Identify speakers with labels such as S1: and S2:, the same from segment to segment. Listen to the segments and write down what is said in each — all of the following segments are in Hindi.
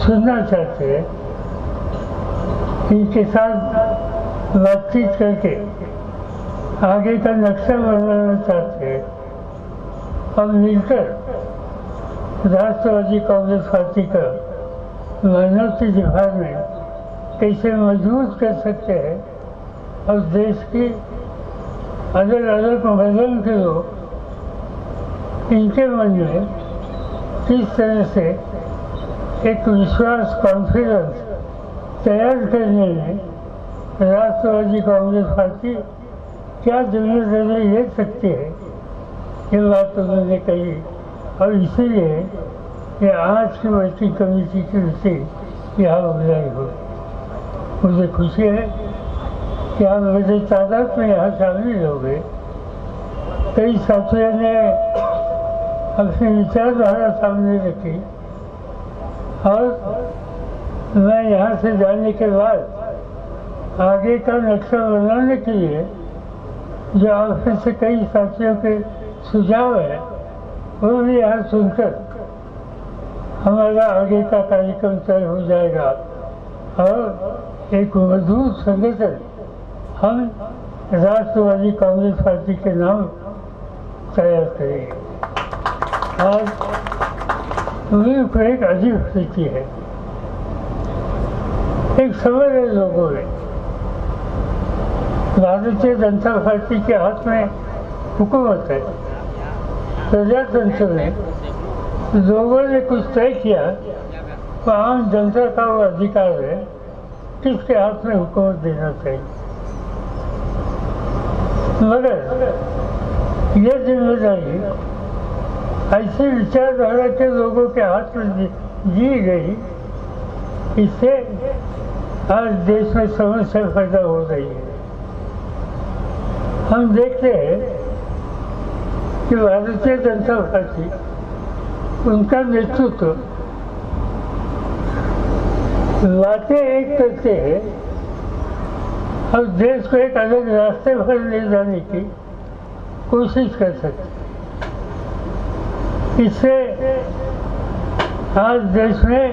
S1: सुनना चाहते हैं, इनके साथ बातचीत करके आगे का नक्शा बनाना चाहते हैं और मिलकर राष्ट्रवादी कांग्रेस पार्टी का माइनॉरिटी डिपार्टमेंट कैसे मजबूत कर सकते हैं और देश की अलग अलग मजहब के लोग इनके मन में किस तरह से एक विश्वास कॉन्फिडेंस तैयार करने में राष्ट्रवादी कांग्रेस पार्टी क्या जिम्मेदारी ले सकती है, ये बात उन्होंने कही। और इसीलिए ये आज की वर्किंग कमेटी की विषय यहाँ बुलाई हो। मुझे खुशी है कि आप मेरे तादाद में यहाँ शामिल हो गए। कई साथियों ने अपनी विचारधारा सामने रखी और मैं यहाँ से जाने के बाद आगे का नक्शा बनाने के लिए जो आप से कई साथियों के सुझाव है वो भी यहाँ सुनकर हमारा आगे का कार्यक्रम तय हो जाएगा और एक मजबूत संगठन हम राष्ट्रवादी कांग्रेस पार्टी के नाम तैयार करेंगे। आज मेरे को एक अजीब स्थिति है। एक समय है लोगों में भारतीय जनता पार्टी के हाथ में हुकूमत है, प्रजातंत्र में लोगों ने कुछ तय किया तो आम जनता का वो अधिकार है किसके हाथ में हुकूमत देना चाहिए। मगर यह जिम्मेदारी ऐसे विचारधारा के लोगों के हाथ में दी गई, इससे आज देश में समस्या पैदा हो रही है। हम देखते हैं कि भारतीय जनता पार्टी उनका नेतृत्व बातें एक करते हैं और देश को एक अलग रास्ते पर ले जाने की कोशिश कर सकते। इससे आज देश में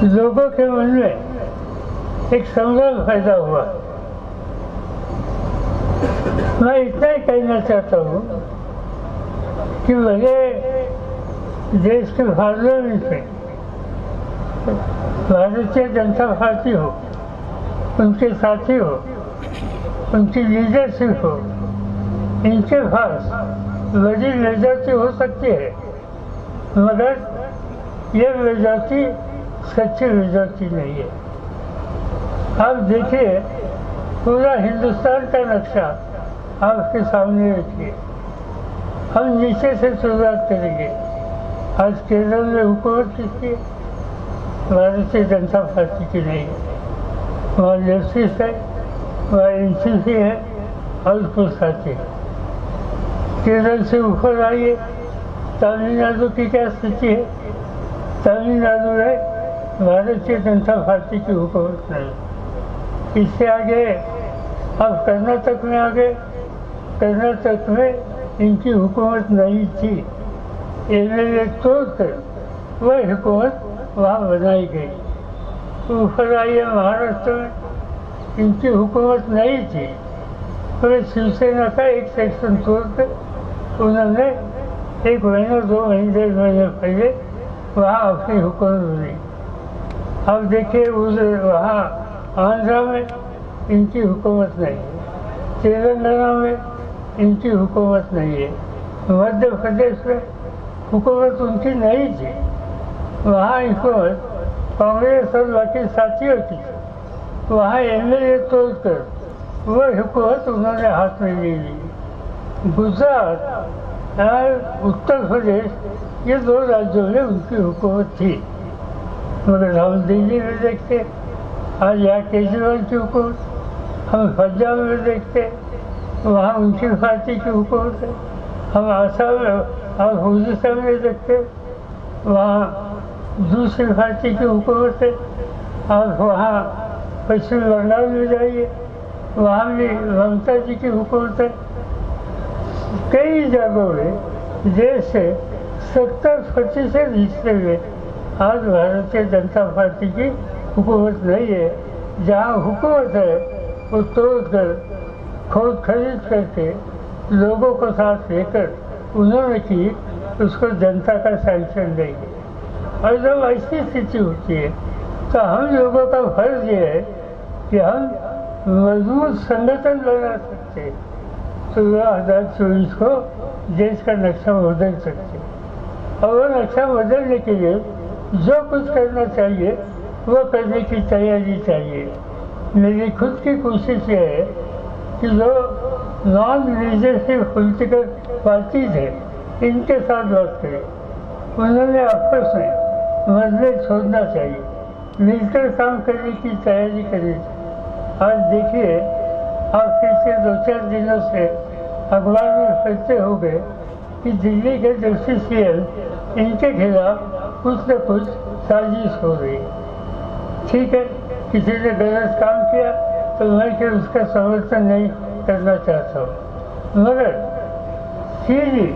S1: लोगों के मन में एक संग्राम पैदा हुआ। मैं इतना ही कहना चाहता हूँ कि भले देश के पार्लियामेंट में भारतीय जनता पार्टी हो, उनके साथी हो, उनकी लीडरशिप हो, इनके पास बड़ी मेजॉरिटी हो सकती है, मगर ये मेजॉरिटी सच्ची मेजॉरिटी नहीं है। आप देखिए पूरा हिंदुस्तान का नक्शा आपके सामने रखिए। हम नीचे से शुरुआत करेंगे। आज केरल में हुकूमत किसकी? भारतीय जनता पार्टी की नहीं है। वहाँ जस्टिस है, वहाँ एनसीपी है और कुछ साथी है। केरल से ऊपर आइए, तमिलनाडु की क्या स्थिति है? तमिलनाडु में भारतीय जनता पार्टी की हुकूमत नहीं। इससे आगे अब कर्नाटक में आ गए। कर्नाटक में इनकी हुकूमत नहीं थी, एमएलए तोड़कर वह हुकूमत वहाँ बनाई गई। ऊपर आइए महाराष्ट्र में, इनकी हुकूमत नहीं थी, तो शिवसेना का एक सेक्शन तोड़कर उन्होंने 1 महीने 2 महीने 1.5 महीने पहले वहाँ अपनी हुकूमत बनी। अब देखिए वहाँ आंध्रा में इनकी हुकूमत नहीं है, तेलंगाना में इनकी हुकूमत नहीं है, मध्य प्रदेश में हुकूमत उनकी नहीं थी, वहाँ हुकूमत कांग्रेस और बाकी साथियों की। वहाँ एमएलए तोड़कर वह हुकूमत उन्होंने हाथ में ले ली। गुजरात और उत्तर प्रदेश, ये 2 राज्यों में उनकी हुकूमत थी, मगर हम दिल्ली में देखते, आज यहाँ केजरीवाल की हुकूमत, हम पंजाब में देखते वहाँ उनकी पार्टी की हुकूमत है। हम आसाम में और उड़ीसा में देखते वहाँ दूसरी पार्टी की हुकूमत है। और वहाँ पश्चिम बंगाल में जाइए, वहाँ भी ममता जी की हुकूमत है। कई जगहों में देश से 70% हिस्से में आज भारतीय जनता पार्टी की हुकूमत नहीं है। जहाँ हुकूमत है वो तोड़ कर खोद खरीद करके लोगों को साथ लेकर उन्होंने की, उसको जनता का सैंक्शन देंगे। और जब ऐसी स्थिति होती है तो हम लोगों का फर्ज ये है कि हम मजबूत संगठन बना सकते हैं तो 2024 को देश का नक्शा बदल सकते। और वो नक्शा बदलने के लिए जो कुछ करना चाहिए वो करने की तैयारी चाहिए। मेरी खुद की कोशिश ये है कि जो नॉन रिलीजियस पॉलिटिकल पार्टीज है इनके साथ बात करें। उन्होंने आपस में मतभेद छोड़ना चाहिए, मिलकर काम करने की तैयारी करनी चाहिए। आज देखिए, आप फिर से 2-4 दिनों से अखबार में फैलते हो गए कि दिल्ली के डिप्टी सीएम इनके खिलाफ कुछ न कुछ साजिश हो रही है। ठीक है, किसी ने गलत काम किया तो मैं कि उसका समर्थन नहीं करना चाहता हूँ, मगर सीधी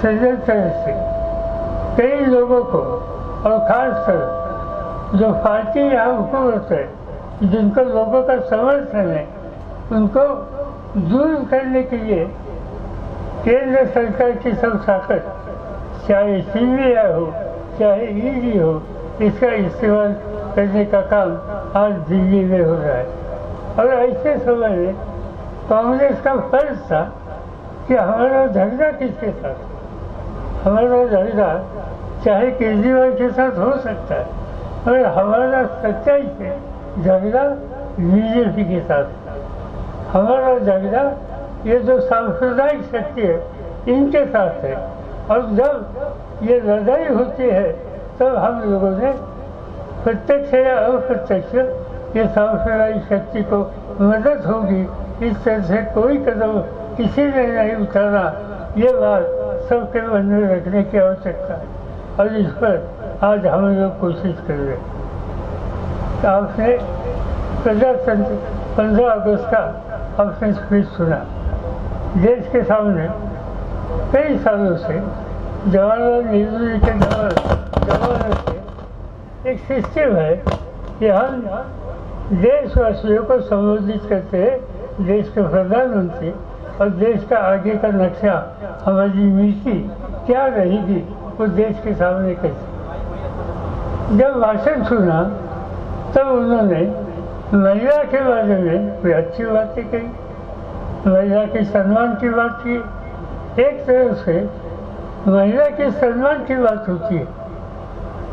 S1: सजग तरह से कई लोगों को और खासकर जो पार्टी यहाँ हुकूमत है, जिनको लोगों का समर्थन है, उनको दूर करने के लिए केंद्र सरकार की सब ताकत, चाहे सीबीआई हो चाहे ईडी हो, इसका इस्तेमाल करने का काम आज दिल्ली में हो रहा है। और ऐसे समय में कांग्रेस का फर्ज था कि हमारा झगड़ा किसके साथ, हमारा झगड़ा चाहे केजरीवाल के साथ हो सकता है, मगर हमारा सच्चाई से झगड़ा बीजेपी के साथ, हमारा झगड़ा ये जो सांप्रदायिक शक्ति है इनके साथ है। और जब ये लड़ाई होती है तब हम लोगों ने प्रत्यक्ष या अप्रत्यक्ष ये सांप्रदायिक शक्ति को मदद होगी, इस तरह से कोई कदम किसी ने नहीं उठाना, ये बात सबके मन में रखने की आवश्यकता है। और इस पर आज हम लोग कोशिश कर रहे हैं। आपने प्रजातंत्र 15 अगस्त का आपने स्पीच सुना। देश के सामने कई सालों से जवाहरलाल नेहरू जी के जमाने से एक सिस्टम है कि हम देशवासियों को संबोधित करते हैं, देश के प्रधानमंत्री, और देश का आगे का नक्शा, हमारी नीति क्या रहेगी वो देश के सामने कैसे। जब भाषण सुना तब उन्होंने महिला के बारे में कोई अच्छी बातें कही, महिला के सम्मान की बात की। एक तरह से महिला के सम्मान की बात होती है।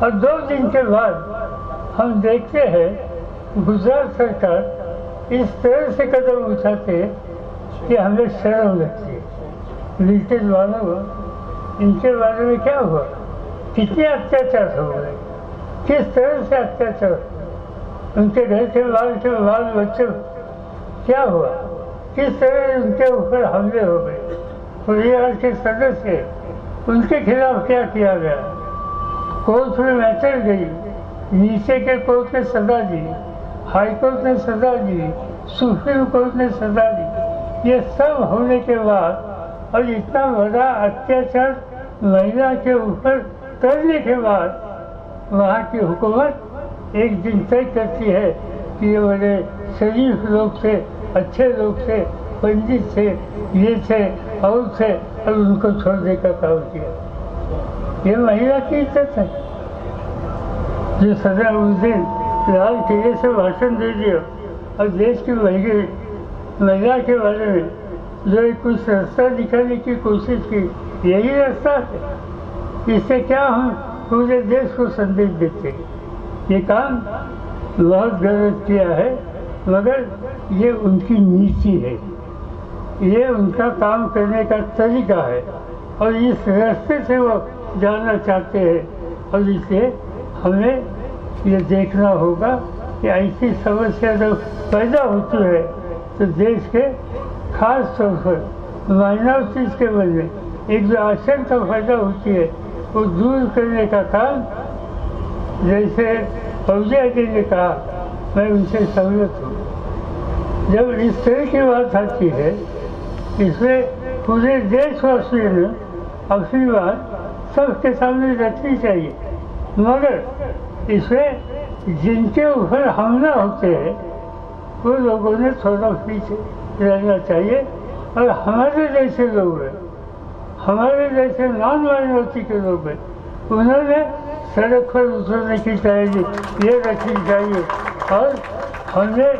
S1: और 2 दिन के बाद हम देखते हैं गुजरात सरकार इस तरह से कदम उठाते हैं कि हमें शर्म लगती है। लिखित वालों, इनके बारे में क्या हुआ, कितने अत्याचार हो गए, किस तरह से अत्याचार, उनके घर के बाल बच्चे क्या हुआ, किस तरह उनके ऊपर हमले हो गए, परिवार के सदस्य, उनके खिलाफ क्या किया गया। कोर्ट में मैटर गई, नीचे के कोर्ट ने सजा दी, हाई कोर्ट ने सजा दी, सुप्रीम कोर्ट ने सजा दी। ये सब होने के बाद और इतना बड़ा अत्याचार महिला के ऊपर करने के बाद वहाँ की हुकूमत एक दिन तय करती है कि ये बड़े शरीफ लोग थे, अच्छे लोग थे, पंडित थे, ये थे और थे, और उनको छोड़ने का काम किया। ये महिला की इज्जत है। जो सजा उस दिन लाल किले से भाषण दे दिया और देश की महिला के बारे में जो एक कुछ रास्ता दिखाने की कोशिश की, यही रास्ता है। इससे क्या हम पूरे देश को संदेश देते हैं। ये काम बहुत गलत किया है, मगर ये उनकी नीति है, ये उनका काम करने का तरीका है और इस रास्ते से वो जाना चाहते हैं। और इसलिए हमें ये देखना होगा कि ऐसी समस्या जब पैदा होती है तो देश के खास तौर पर माइनॉरिटीज के मन में एक जो आशंका पैदा होती है वो दूर करने का काम, जैसे फौजिया जी ने कहा, मैं उनसे सहमत हूँ। जब इस तरह की बात आती है, इसमें पूरे देशवासियों ने अपनी बात सबके सामने रखनी चाहिए। मगर इसमें जिनके ऊपर हमला होते हैं वो लोगों ने थोड़ा पीछे रहना चाहिए। और हमारे जैसे लोग हैं, हमारे जैसे नॉन माइनॉरिटी के लोग हैं, उन्होंने सड़क पर उतरने की तैयारी ये रखनी चाहिए। और हमने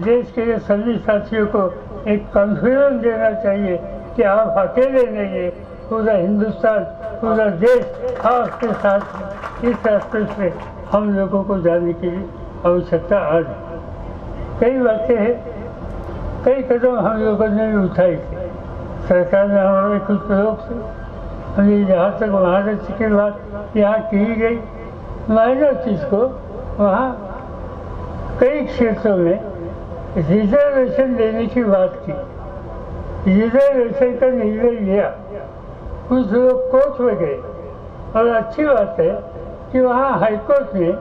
S1: देश के सभी साथियों को एक कॉन्फिडेंस देना चाहिए कि आप अकेले नहीं है, पूरा हिंदुस्तान, पूरा देश आपके साथ। इस रास्ते से हम लोगों को जाने की आवश्यकता आज है। कई बातें हैं, कई कदम हम लोगों ने भी उठाए थे। सरकार ने हमारे कुछ लोग से हमें जहाँ तक महाराष्ट्र की बात यहाँ की गई, माइनर चीज़ को वहाँ कई क्षेत्रों में रिजर्वेशन देने की बात की। रिजर्वेशन का निर्णय लिया, कुछ लोग कोर्ट में गए और अच्छी बात है कि वहाँ हाईकोर्ट ने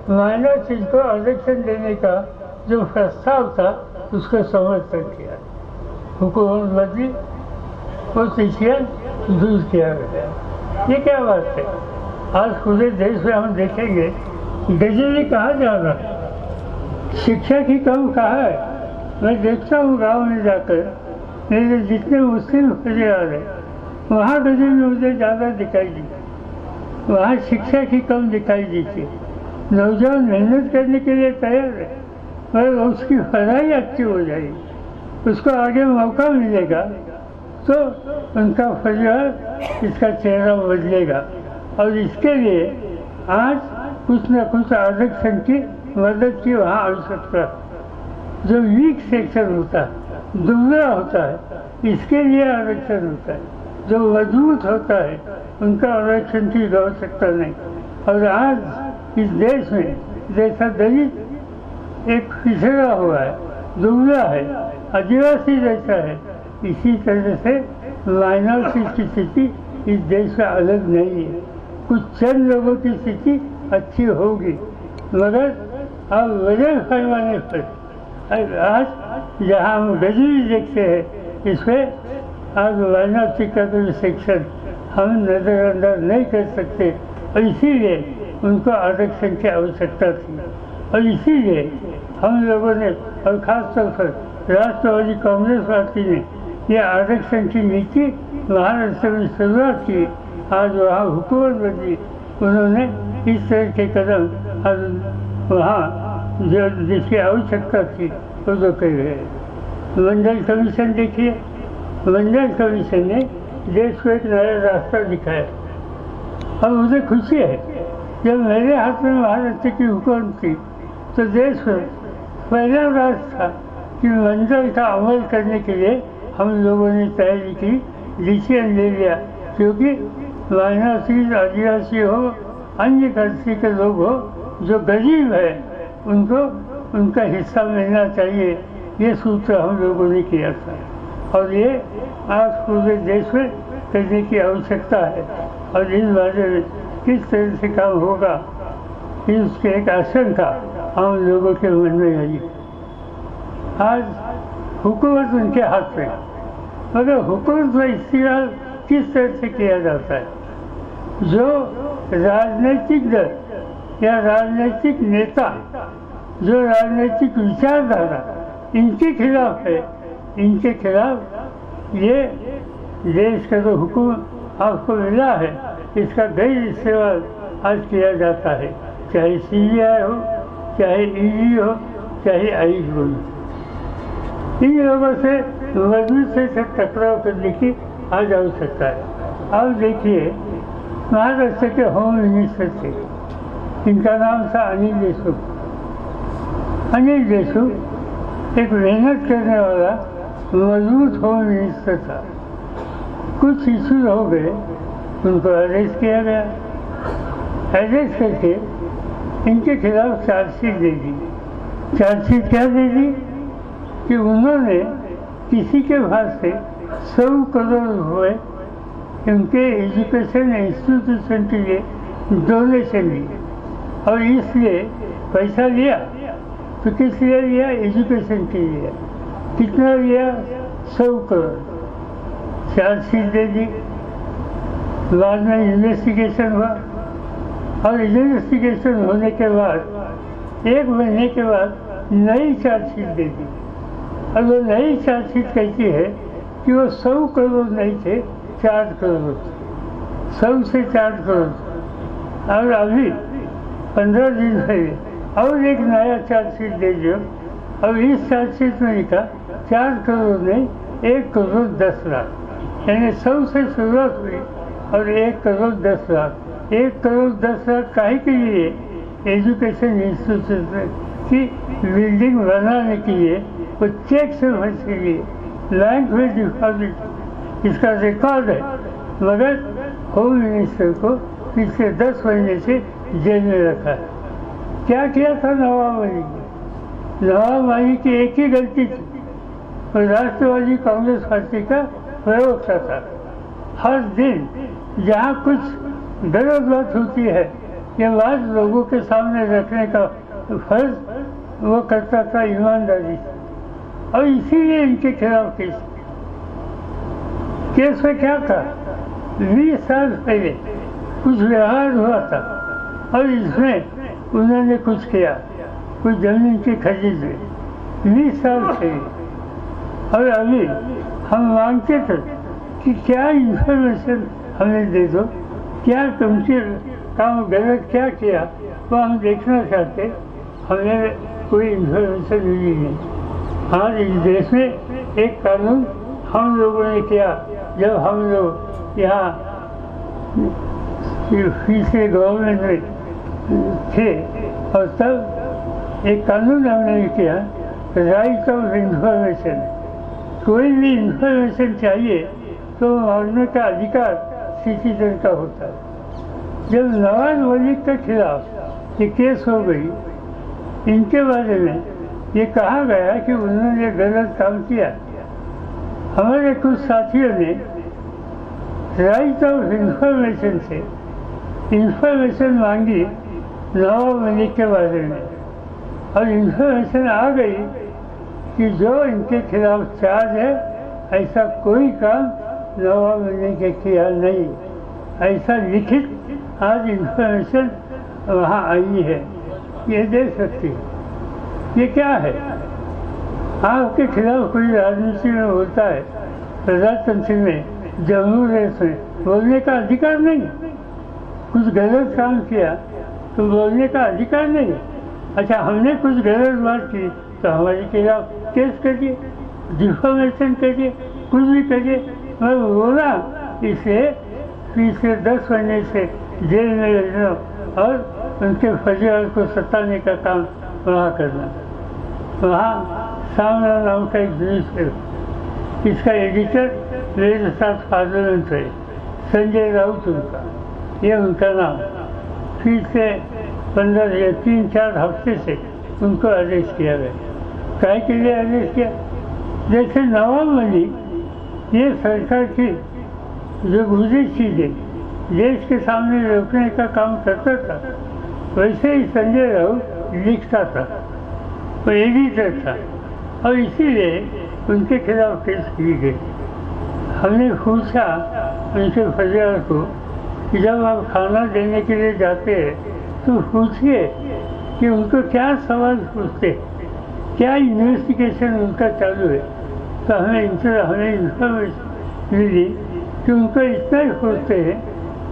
S1: माइनर चीज़ को आरक्षण देने का जो प्रस्ताव था उसको समर्थन किया, हुकूमत बदली, वो तिथियाँ दूर किया गया। ये क्या बात है? आज पूरे देश में हम देखेंगे गरीबी कहाँ जा रहा है, शिक्षा की कम कहाँ है। मैं देखता हूँ गांव में जाकर, मेरे जितने मुस्लिम परिवार हैं वहाँ गरीबी मुझे ज़्यादा दिखाई दी, वहाँ शिक्षा की कम दिखाई दी थी। नौजवान मेहनत करने के लिए तैयार है, मगर उसकी पढ़ाई अच्छी हो जाएगी, उसको आगे मौका मिलेगा तो उनका परिवार, इसका चेहरा बदलेगा। और इसके लिए आज कुछ न कुछ आरक्षण की मदद की वहाँ आवश्यकता है। जो वीक सेक्शन होता है, दुबला होता है, इसके लिए आरक्षण होता है। जो मजबूत होता है उनका आरक्षण की आवश्यकता नहीं। और आज इस देश में जैसा दलित एक पिछड़ा हुआ है, दुबला है, आदिवासी जैसा है, इसी तरह से माइनॉरिटी की स्थिति इस देश में अलग नहीं है। कुछ चंद लोगों की स्थिति अच्छी होगी, मगर अब वजह पैमाने पर आज जहाँ हम गरीबी देखते हैं, इसमें आज माइनॉरिटी का कोई सेक्शन हम नज़रअंदाज नहीं कर सकते। और इसीलिए उनको आरक्षण की आवश्यकता थी। और इसीलिए हम लोगों ने, और ख़ास तौर पर राष्ट्रवादी कांग्रेस पार्टी ने, यह आरक्षण की नीति महाराष्ट्र में शुरुआत की। आज वहाँ हुकूमत बदली, उन्होंने इस तरह के कदम वहाँ जो जिसकी आवश्यकता थी वो तो कर गए। मंडल कमीशन देखिए, मंडल कमीशन ने देश को एक नया रास्ता दिखाया और मुझे खुशी है। जब मेरे हाथ में महाराष्ट्र की हुकूमत थी तो देश में पहला रास्ता था कि मंडल का अमल करने के लिए हम लोगों ने तैयारी की, डिसीजन ले लिया। क्योंकि माइनॉरिटी, आदिवासी हो, अन्य जाति के लोग हो, जो गरीब है उनको उनका हिस्सा मिलना चाहिए। ये सूत्र हम लोगों ने किया था और ये आज पूरे देश में करने की आवश्यकता है। और इस बारे में किस तरह से काम होगा, इसकी एक आशंका हम लोगों के मन में आई। आज हुकूमत उनके हाथ में, मगर हुकूमत में इस्तेमाल किस तरह से किया जाता है? जो राजनीतिक दल या राजनीतिक नेता, जो राजनीतिक विचारधारा इनके खिलाफ है, इनके खिलाफ ये देश का जो हुक्म आपको मिला है, इसका गैर इस्तेमाल आज किया जाता है। चाहे CBI हो, चाहे ED हो, चाहे IE हो। इन लोगों से मजबूत से टकराव करने की आज आवश्यकता है। अब देखिए, महाराष्ट्र के होम मिनिस्टर थे, इनका नाम था अनिल देशमुख। अनिल देशमुख एक मेहनत करने वाला मजबूत होम मिनिस्टर था। कुछ इशू हो गए, उनको अरेस्ट किया गया। अरेस्ट करके इनके खिलाफ चार्जशीट दे दी। चार्जशीट क्या दे दी कि उन्होंने किसी के पास से 100 करोड़ रुपए उनके एजुकेशन इंस्टीट्यूशन के लिए डोनेशन ली। और इसलिए पैसा लिया तो किस लिए लिया? एजुकेशन के लिए। कितना लिया? 100 करोड़। चार्जशीट दे दी। बाद में इन्वेस्टिगेशन हुआ और इन्वेस्टिगेशन होने के बाद 1 महीने के बाद नई चार्जशीट देगी। और वो नई चार्जशीट कहती है कि वो 100 करोड़ नहीं थे, 4 करोड़, 100 से 4 करोड़। और अभी 15 दिन पहले और एक नया चार्जशीट दे दियो। अब इस चार्जशीट में लिखा 4 करोड़ नहीं, 1 करोड़ 10 लाख, यानी 100 से शुरुआत हुई और 1 करोड़ 10 लाख। 1 करोड़ 10 लाख काहे के लिए? एजुकेशन इंस्टीट्यूशन की बिल्डिंग बनाने के लिए, वो चेक से भर के लिए, बैंक में डिपॉजिट, इसका रिकॉर्ड है। मगर होम मिनिस्टर को पिछले 10 महीने से जेल में रखा है। क्या किया था नवाब अली ने? नवाब अली की एक ही गलती थी, और राष्ट्रवादी कांग्रेस पार्टी का प्रवक्ता था। हर दिन जहाँ कुछ गलत बात होती है ये बात लोगों के सामने रखने का फर्ज वो करता था ईमानदारी से, और इसीलिए इनके खिलाफ केस में क्या था? 20 साल पहले कुछ व्यवहार हुआ था और इसमें उन्होंने कुछ किया, कुछ जमीन की खरीद में 20 साल पहले। और अभी हम मांगते थे कि क्या इंफॉर्मेशन हमें दे दो, क्या तुमसे काम गलत क्या किया वो हम देखना चाहते। हमें कोई इंफॉर्मेशन मिली नहीं। आज इस देश में एक कानून हम लोगों ने किया, जब हम लोग यहाँ फीसे गवर्नमेंट में थे, और तब एक कानून हमने किया, राइट ऑफ इंफॉर्मेशन। कोई भी इंफॉर्मेशन चाहिए तो मांगने का अधिकार सिटीजन का होता है। जब नवाज मलिक के खिलाफ ये केस हो गई, इनके बारे में ये कहा गया कि उन्होंने गलत काम किया। हमारे कुछ साथियों ने राइट ऑफ इंफॉर्मेशन से इंफॉर्मेशन मांगी नवाब मलिक के बारे में, और इंफॉर्मेशन आ गई कि जो इनके खिलाफ चार्ज है ऐसा कोई काम नवाब मलिक ने किया नहीं। ऐसा लिखित आज इंफॉर्मेशन वहाँ आई है, ये दे सकती है। ये क्या है? आपके खिलाफ कोई राजनीति में होता है, प्रजातंत्र में, जमहूरियत में बोलने का अधिकार नहीं। कुछ गलत काम किया तो बोलने का अधिकार नहीं। अच्छा, हमने कुछ गलत बात की तो हमारे खिलाफ केस करिए, डिफॉर्मेशन करिए, कुछ भी करिए। मैं बोला इसे पिछले 10 महीने से जेल में रहना और उनके फरियाद को सताने का काम वहाँ करना। वहाँ सामना नाम का एक न्यूज़ है, इसका एडिटर मेरे साथ पार्लियामेंट है, संजय राउत उनका, ये उनका नाम। फिर से 15 या 3-4 हफ्ते से उनको अरेस्ट किया गया। काहे के लिए अरेस्ट किया? जैसे नवाब मलिक ये सरकार की जो गुजरी चीज़ें देश के सामने रखने का काम करता था, वैसे ही संजय राउत लिखता था, वो एडिटर था, और इसीलिए उनके खिलाफ केस की गई। हमने पूछा उनके फरियाद को कि जब आप खाना देने के लिए जाते हैं तो पूछिए कि उनको क्या सवाल पूछते, क्या इन्वेस्टिगेशन उनका चालू है। तो हमें इन्फॉर्मेशन मिली कि उनको इतना ही पूछते हैं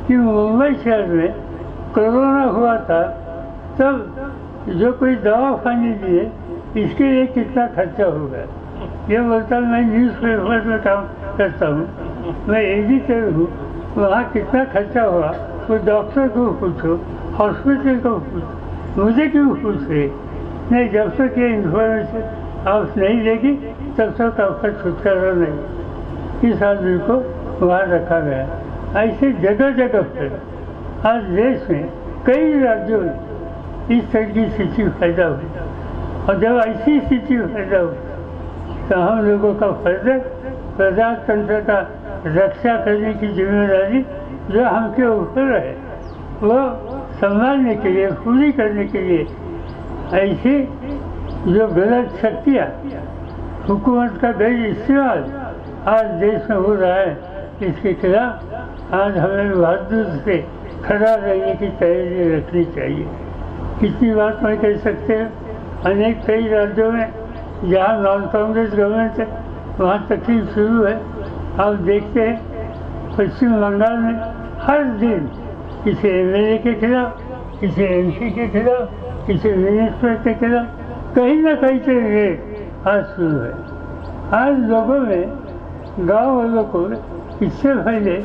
S1: कि मुंबई शहर में कोरोना हुआ था तब जो कोई दवा पानी दिए इसके लिए कितना खर्चा होगा। ये बोलता मैं न्यूज़पेपर में काम करता हूँ, मैं एडिटर हूँ, वहाँ कितना खर्चा हुआ वो डॉक्टर को पूछो, हॉस्पिटल को पूछो, मुझे क्यों पूछ रहे? नहीं, जब तक ये इन्फॉर्मेशन आप नहीं देगी तब तक आपका छुटकारा नहीं। इस आदमी को वहाँ रखा गया। ऐसे जगह जगह पर आज देश में कई राज्यों में इस तरह की स्थिति पैदा हुई, और जब ऐसी स्थिति पैदा हुई तो हम लोगों का फर्ज है प्रजातंत्र का रक्षा करने की जिम्मेदारी जो हमके ऊपर है वो संभालने के लिए, पूरी करने के लिए ऐसी जो गलत शक्तियाँ, हुकूमत का गैर इस्तेमाल आज देश में हो रहा है, इसके खिलाफ आज हमें बहादुर से खड़ा रहने की तैयारी रखनी चाहिए। कितनी बात मैं कह सकते हैं, अनेक कई राज्यों में जहाँ नॉन कांग्रेस गवर्नमेंट है वहाँ तकलीफ शुरू है। आप देखते हैं पश्चिम बंगाल में हर दिन किसी एमएलए के खिलाफ, किसी एमपी के खिलाफ, किसी मिनिस्टर के खिलाफ कहीं ना कहीं से रेड आज शुरू है। आज लोगों में, गांव वालों को इससे पहले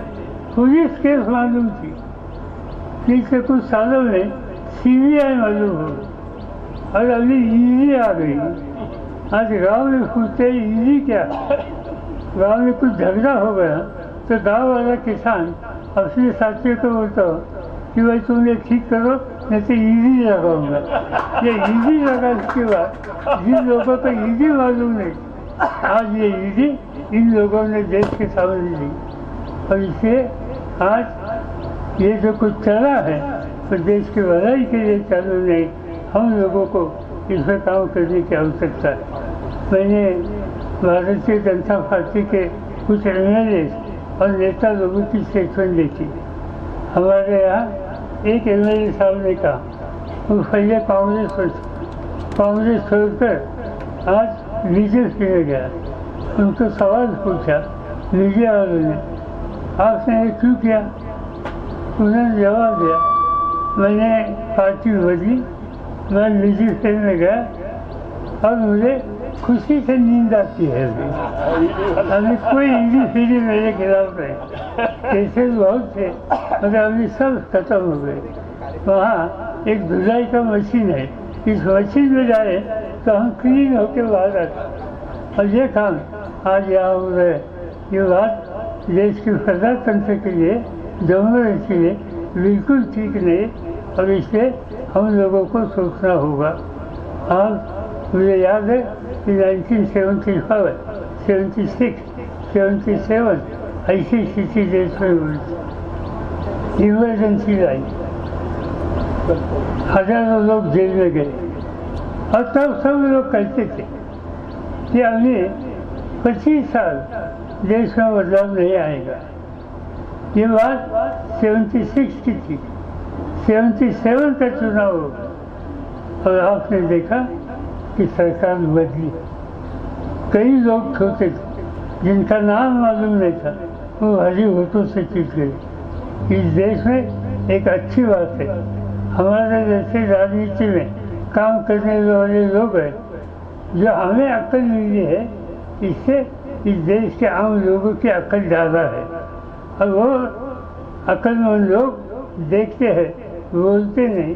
S1: पुलिस केस मालूम थी, पिछले कुछ सालों में सीबीआई मालूम हो, और अभी ईडी आ गई। आज गांव में पूछते ईडी क्या, गांव में कुछ झगड़ा हो गया तो गांव वाला किसान अपने साथियों को बोलता हो कि भाई तुम ये ठीक करो नहीं तो ईडी लगाऊंगा। ये ईडी लगाने के बाद जिन लोगों को ईडी मालूम नहीं, आज ये ईडी इन लोगों ने देश के सामने दी, और इससे आज ये जो कुछ चला है तो देश की भलाई के लिए चालू नहीं, हम लोगों को इसमें काम करने की आवश्यकता है। मैंने भारतीय जनता पार्टी के कुछ एमएलए और नेता लोगों की स्टेटमेंट देखी। हमारे यहाँ एक एमएलए साहब ने कहा वो पहले कांग्रेस छोड़कर आज बीजेपी में गया। उनको सवाल पूछा मीडिया वालों ने, आपने ये क्यों किया? उन्होंने जवाब दिया, मैंने पार्टी बदली, मैं बीजेपी में गया और मुझे खुशी से नींद आती है। अभी कोई ईडी फीडी मेरे खिलाफ नहीं, केसेस बहुत थे मगर अभी सब खत्म हो गए। वहाँ एक धुलाई का मशीन है, इस मशीन में जाए तो हम क्लीन होकर बाहर आते। और ये काम आज यहाँ हो रहा है। ये बात देश के प्रजातंत्र के लिए, डेमोक्रेसी के लिए बिल्कुल ठीक नहीं, और इससे हम लोगों को सोचना होगा। आज मुझे याद है कि 1975, 76, 77 ऐसी स्थिति देश में हुई, इमरजेंसी लाई, हजारों लोग जेल में गए, और तब सब लोग कहते थे कि अगले 25 साल देश में बदलाव नहीं आएगा। ये बात 76 की थी, 77 का चुनाव होगा, और आपने देखा कि सरकार बदली। कई लोग छोटे थे जिनका नाम मालूम नहीं था, वो हरी वोटों से जीत गए। इस देश में एक अच्छी बात है, हमारे जैसे राजनीति में काम करने वाले लोग हैं, जो हमें अक्ल मिली है, इससे इस देश के आम लोगों की अक्ल ज़्यादा है। और वो अक्लमंद लोग देखते हैं, बोलते नहीं,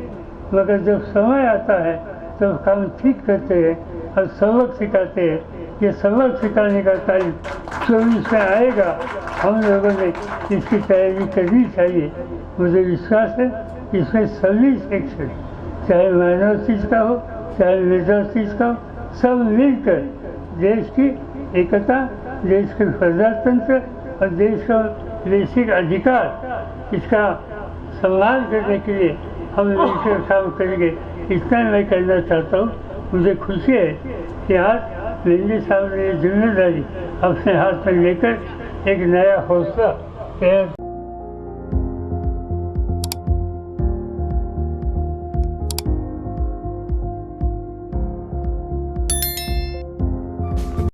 S1: मगर जब समय आता है तो काम ठीक करते हैं और सबक सिखाते हैं। ये सबक सिखाने का टाइम 24 में आएगा, हम लोगों ने इसकी तैयारी करनी चाहिए। मुझे विश्वास है इसमें सभी सेक्शन, चाहे माइनॉरिटीज़ का हो चाहे मेजॉरिटीज़ का हो, सब मिलकर देश की एकता, देश के प्रजातंत्र और देश का बेसिक अधिकार, इसका सम्मान करने के लिए हम मिलकर काम करेंगे। इतना मैं कहना चाहता हूँ। मुझे खुशी है कि आज मेरे सामने जिम्मेदारी अपने हाथ में लेकर एक नया हौसला